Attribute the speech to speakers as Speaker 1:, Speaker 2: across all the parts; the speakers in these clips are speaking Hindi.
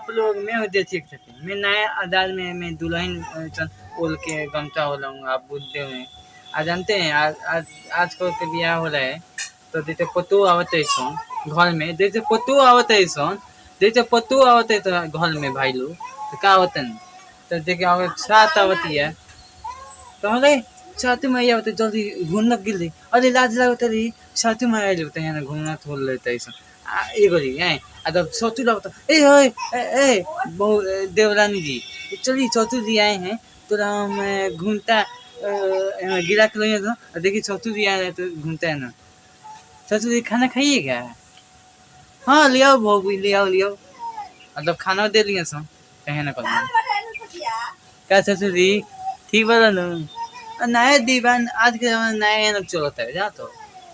Speaker 1: आप लोग मैं देख सकते मैं नया अंदाज में मैं दुल्हन ओल के गमछा हो लाऊंगा आप बुद्धे में। आज जानते हैं आजकल के ब्याह हो रहा है तो जैसे पतू आवत है सो घर में जैसे पतू आवत है सो जैसे पतू आवत है तो घर में भाई लोग तो क्या होता है तो देखिए अगर साथ आवती है तो हमारे साथी में आवते जल्दी घूमना गिर दी अरे लाज लगता रही साथी में आए लगता है घूमना थोड़ लेता है ये करी है जब चतु लगता ए बहु देवरानी जी चलिए चतु जी आए हैं तो हम घूमता गिरा के लोग तो देखिए चतु जी आए तो घूमता है ना चतु जी खाना खाइएगा हाँ ले आओ भाव ले आओ मतलब खाना दे दिए सो कहे ना कर क्या चतु जी ठीक बोला ना नया दीवान आज के जमाने नया लोग चलता है जहाँ तो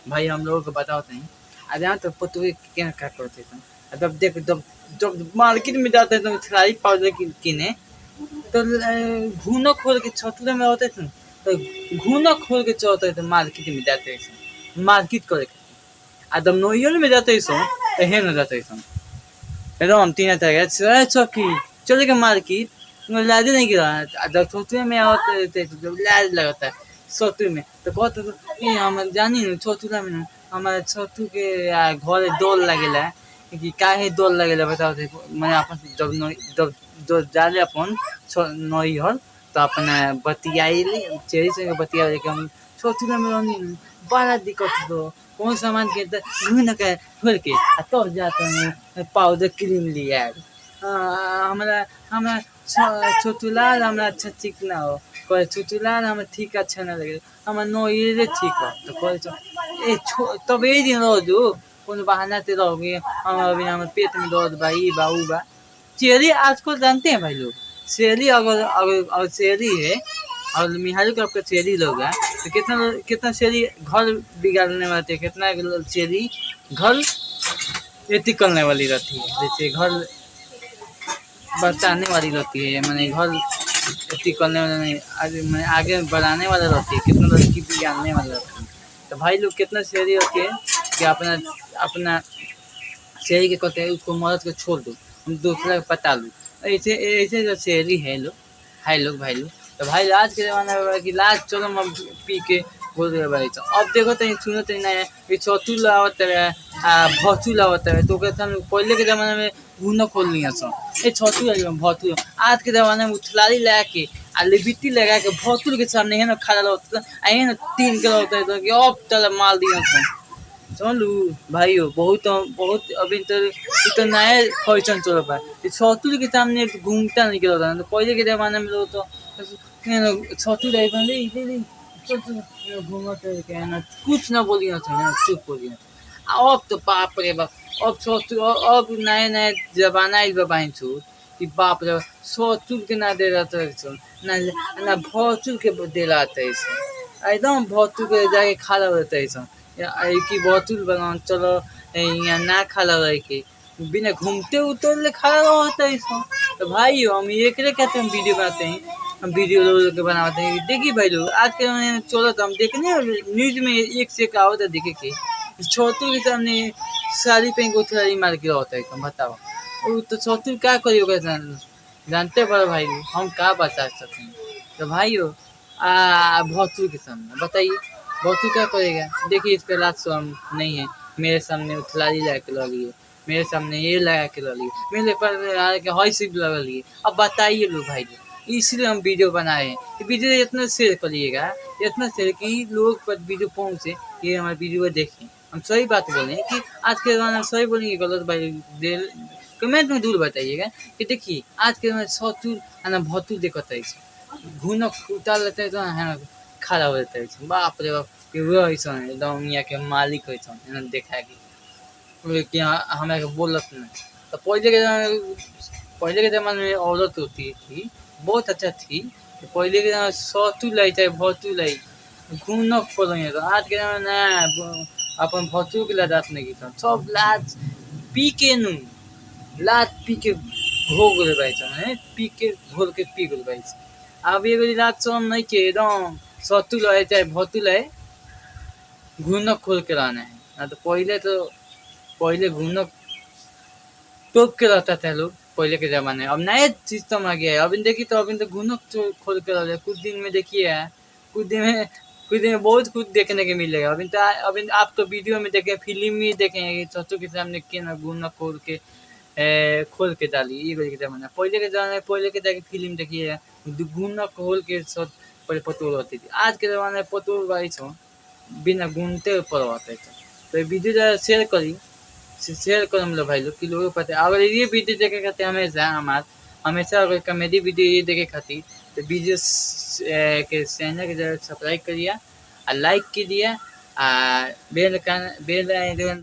Speaker 1: भाई हम लोगों को बताते हैं आ जहाँ तो पतुए क्या क्या करते थे जब देख जब मार्केट में जाते हैं तो खिलाई पाउडर किने तो घूनो खोल के छतुरे में होते थे तो घूनो खोल के चलते थे मार्केट में जाते थे मार्केट करे जब नोइयल में जाते सो तो हे न जाते सो एकदम तीन चौकी चलेगा मार्केट लाज नहीं गिरा जब छतुए में होते थे तो लाज लगता है छतु में तो कहते हम जानी न छतुला में हमारे छतु के घर डोल लगेला कि काहे डोल लगेला बताओ मैं अपन जब जो जाले अपन नई हल तो अपना बतियाइले चेरी से बतियाइले कि हम छतुला में रहनी बड़ा दिक्कत तो कौन सामान के घून के खोल के तो जाते हैं पाउडर क्रीम लिया हमारा हमारा छतुलाल हमरा अच्छा ठीक ना हो कहे छतुलाल हमरा ठीक अच्छा ना लगे हमारा नोइले ठीक हो तो कहे तब ये दिन रह जो कौन बहाना ते रहोगे हम अभी हमारे पेट में दर्द बा ई बा ऊ बा चेरी आजकल जानते हैं भाई लोग चेरी अगर चेरी है और मिहाली का आपका चेरी लोग है तो कितना चेरी घर बिगाड़ने वाले थे कितना चेरी घर एती करने वाली रहती है जैसे घर बचाने वाली रहती है मैंने घर एती करने वाला नहीं मैं आगे बढ़ाने वाला रहती है कितना लड़की बिगाड़ने वाला रहती है तो भाई लोग कितना शहरी होती है कि अपना अपना शहरी के कहते हैं उसको मर्द को छोड़ दो हम दूसरा को पटा लूँ ऐसे ऐसे जो शहरी है लोग भाई लोग तो भाई आज के ज़माने में कि लाज चलो हम पी के बोल रहे भाई अब देखो तो सुनो तो नहीं ये छतु लावत है भचू लावत है तो कहते हम पहले के ज़माने में घूनो खोल लिया सो ये छतु भतू आज के ज़माने में उछलाली लगा के लिबिटी लगा के भतुर के सामने है ना खड़ा होता है ना 3 किलो होता है तो कि अब चल माल दिया सो चलू भाइयों बहुत बहुत अभी तो नया फैशन चल रहा है छतुर के सामने घूमता नहीं होता तो पहले के ज़माने में लोग तो छतु घूमते ना कुछ ना बोली ना चुप बोली अब तो बाप रे बाप अब छतु अब नया जमाना आइल बा बहन छू कि बाप रे छतु के ना दे रहा ना भचुर के दे रहा एकदम भतू के जाके खड़ा रहता है कि भतूर बना चलो यहाँ ना खड़ा रह के बिना घूमते उतरले खड़ा रहता है तो भाई हम एक कहते हैं वीडियो बनाते हैं हम वीडियो लोग के बनाते हैं देखिए भाई लोग आज के चलो तो हम देखने न्यूज में एक से एक आवत है देखे के छतु के सामने साड़ी पहन के उथलाली मार के रहता है बताओ वो तो छतु क्या करिएगा जानते बड़े भाई हम क्या बचा सकते हैं तो भाइयों भतू के सामने बताइए भतू क्या करेगा देखिए इसका लाज शर्म नहीं है मेरे सामने उथलाली लगा के लगी है मेरे सामने ये लगा के लगी मेरे पर हई सिप लगा ली अब बताइए लोग भाई इसलिए हम वीडियो बनाए हैं वीडियो इतना शेयर करिएगा इतना शेयर कि लोग पर वीडियो पहुँचे ये हमारे वीडियो देखें हम सही बात बोले कि आज के ज़माने में सही बोलेंगे गलत भाई कमेंट में दूर बताइएगा कि देखिए आज के ज़माने छतु है भतू देखता है घूनो उतार लेते तो है ना खड़ा हो जाता है बाप रे बाप कि वो ऐसा एकदम यहाँ के मालिक है देखा कि हमें बोलत नहीं तो पहले के ज़माने में औरत होती थी बहुत अच्छा थी तो पहले के ज़माने छतु लाई चाहे भतू लाई घूमना पड़ेंगे तो आज के ज़माने अपन भतू के लादात नहीं की सब लाज पी के नू लाज पी के हो गए भाई पी के घोल के पी गए भाई अब ये लाज शर्म नहीं के एकदम छतु लाए चाहे भतू लाए घूनो खोल के लाना है ना तो पहले घूनो टोप के रहता था लोग पहले के ज़माने अब नए सिस्टम आ गया है। अभी देखिए तो अभी तो गुनक खोल कर आ गया। कुछ दिन में देखिए कुछ दिन में कुछ दिन में बहुत कुछ देखने को मिलेगा। अभी आप तो वीडियो में देखें, फ़िल्म में देखेंगे, ससुर के सामने के ना गुनक खोल के डाली ये वाला के ज़माना। पहले के जाके फ़िल्म देखिए गुनक खोल के सब पहले पतोल होती थी। आज के ज़माने में पतोल बाई छो बिना गुनते ऊपर होते थे। तो ये वीडियो ज़रा शेयर करी, शेयर करो हम लोग भाई लोग कि लोगों को पता है। अगर ये वीडियो देखे खातिर हमेशा अगर कॉमेडी वीडियो ये देखे खातिर तो वीडियो के चैनल के जरा सब्सक्राइब करिए, लाइक कीजिए, बेल आइकन